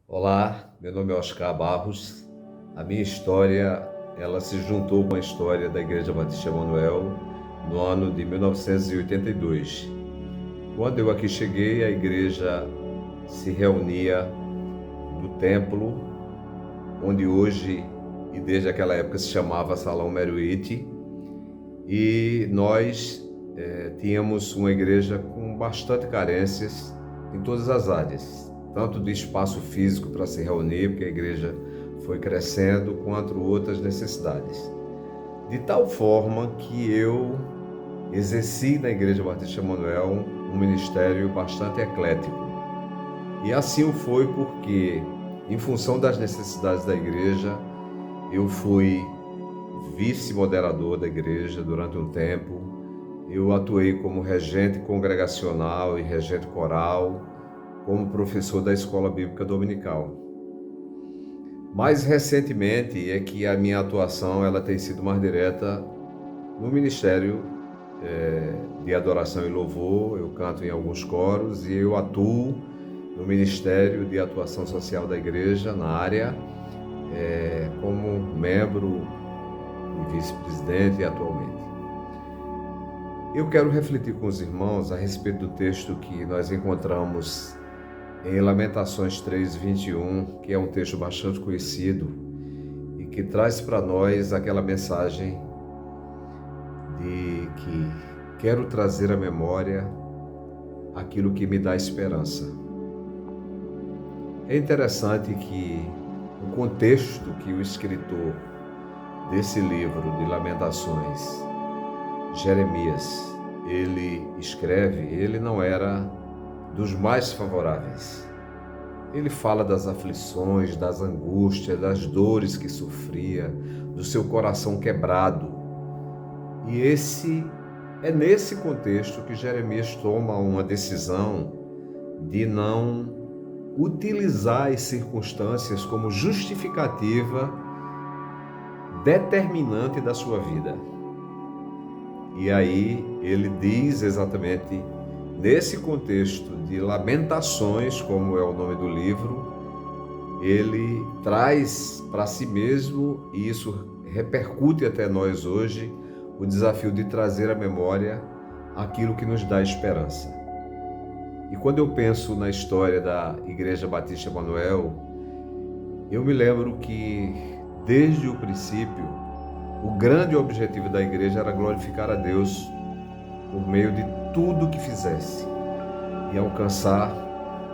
Olá, meu nome é Oscar Barros. A minha história, ela se juntou com a história da Igreja Batista Emanuel no ano de 1982. Quando eu aqui cheguei, a igreja se reunia no templo, onde hoje e desde aquela época se chamava Salão Meruíte, e nós tínhamos uma igreja com bastante carências em todas as áreas, tanto de espaço físico para se reunir, porque a igreja foi crescendo, quanto outras necessidades. De tal forma que eu exerci na Igreja Batista Emanuel um ministério bastante eclético. E assim o foi porque, em função das necessidades da igreja, eu fui vice-moderador da igreja durante um tempo. Eu atuei como regente congregacional e regente coral, como professor da escola bíblica dominical. Mais recentemente é que a minha atuação ela tem sido mais direta no ministério de adoração e louvor. Eu canto em alguns coros e eu atuo no Ministério de Atuação Social da Igreja, na área, como membro e vice-presidente atualmente. Eu quero refletir com os irmãos a respeito do texto que nós encontramos em Lamentações 3:21, que é um texto bastante conhecido e que traz para nós aquela mensagem de que quero trazer à memória aquilo que me dá esperança. É interessante que o contexto que o escritor desse livro de Lamentações, Jeremias, ele escreve, ele não era dos mais favoráveis. Ele fala das aflições, das angústias, das dores que sofria, do seu coração quebrado. E é nesse contexto que Jeremias toma uma decisão de não utilizar as circunstâncias como justificativa determinante da sua vida. E aí ele diz exatamente nesse contexto de Lamentações, como é o nome do livro, ele traz para si mesmo, e isso repercute até nós hoje, o desafio de trazer à memória aquilo que nos dá esperança. E quando eu penso na história da Igreja Batista Emanuel, eu me lembro que, desde o princípio, o grande objetivo da igreja era glorificar a Deus por meio de tudo que fizesse e alcançar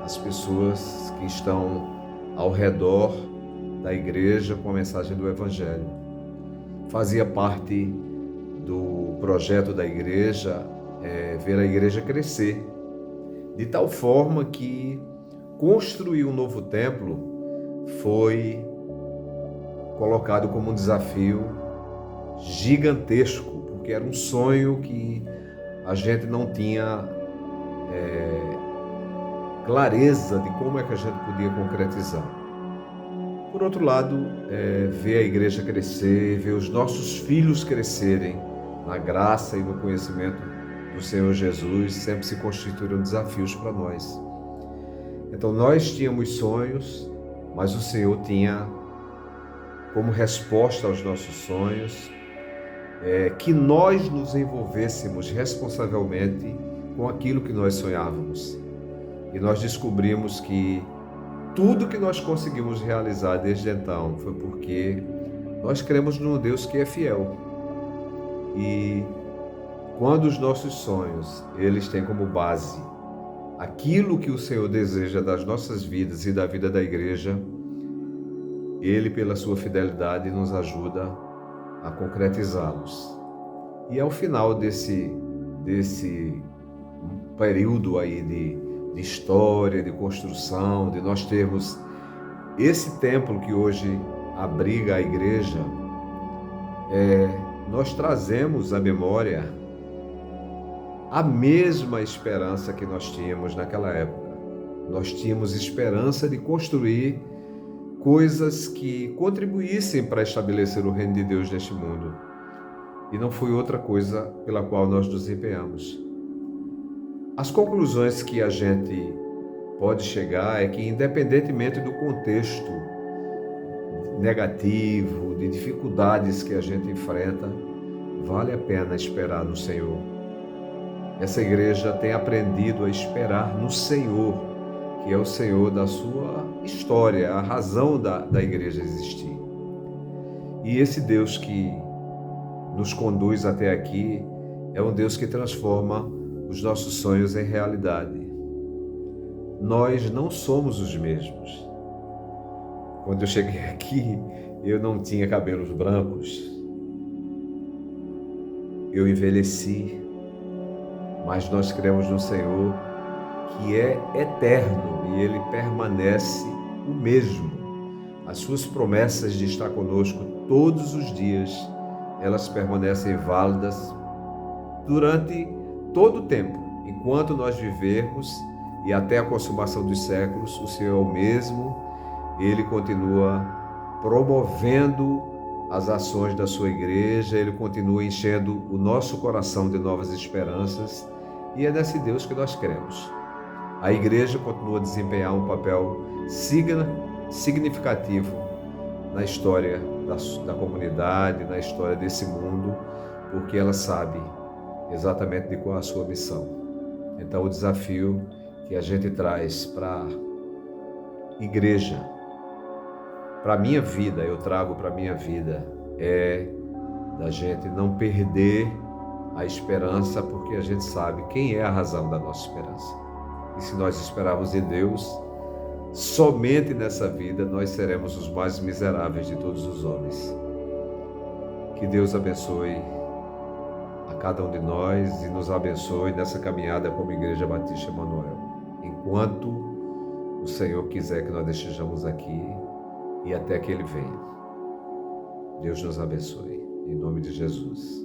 as pessoas que estão ao redor da igreja com a mensagem do Evangelho. Fazia parte do projeto da igreja ver a igreja crescer, de tal forma que construir um novo templo foi colocado como um desafio gigantesco, porque era um sonho que a gente não tinha clareza de como é que a gente podia concretizar. Por outro lado, ver a igreja crescer, ver os nossos filhos crescerem na graça e no conhecimento do Senhor Jesus, sempre se constituíram desafios para nós. Então nós tínhamos sonhos, mas o Senhor tinha como resposta aos nossos sonhos que nós nos envolvêssemos responsavelmente com aquilo que nós sonhávamos. E nós descobrimos que tudo que nós conseguimos realizar desde então foi porque nós cremos num Deus que é fiel. E quando os nossos sonhos, eles têm como base aquilo que o Senhor deseja das nossas vidas e da vida da igreja, Ele, pela sua fidelidade, nos ajuda a concretizá-los. E ao final desse período aí de história, de construção, de nós termos esse templo que hoje abriga a igreja, nós trazemos à memória a mesma esperança que nós tínhamos naquela época. Nós tínhamos esperança de construir coisas que contribuíssem para estabelecer o reino de Deus neste mundo. E não foi outra coisa pela qual nós nos empenhamos. As conclusões que a gente pode chegar é que, independentemente do contexto negativo, de dificuldades que a gente enfrenta, vale a pena esperar no Senhor. Essa igreja tem aprendido a esperar no Senhor, que é o Senhor da sua história, a razão da igreja existir. E esse Deus que nos conduz até aqui é um Deus que transforma os nossos sonhos em realidade. Nós não somos os mesmos. Quando eu cheguei aqui, eu não tinha cabelos brancos. Eu envelheci, mas nós cremos no Senhor que é eterno e Ele permanece o mesmo. As suas promessas de estar conosco todos os dias, elas permanecem válidas durante todo o tempo. Enquanto nós vivermos e até a consumação dos séculos, o Senhor é o mesmo, Ele continua promovendo as ações da sua igreja, Ele continua enchendo o nosso coração de novas esperanças, e é nesse Deus que nós cremos. A igreja continua a desempenhar um papel significativo na história da comunidade, na história desse mundo, porque ela sabe exatamente de qual é a sua missão. Então, o desafio que a gente traz para a igreja, para a minha vida, eu trago para a minha vida, é da gente não perder a esperança, porque a gente sabe quem é a razão da nossa esperança. E se nós esperarmos em Deus, somente nessa vida nós seremos os mais miseráveis de todos os homens. Que Deus abençoe a cada um de nós e nos abençoe nessa caminhada como Igreja Batista Emanuel. Enquanto o Senhor quiser que nós estejamos aqui e até que Ele venha. Deus nos abençoe. Em nome de Jesus.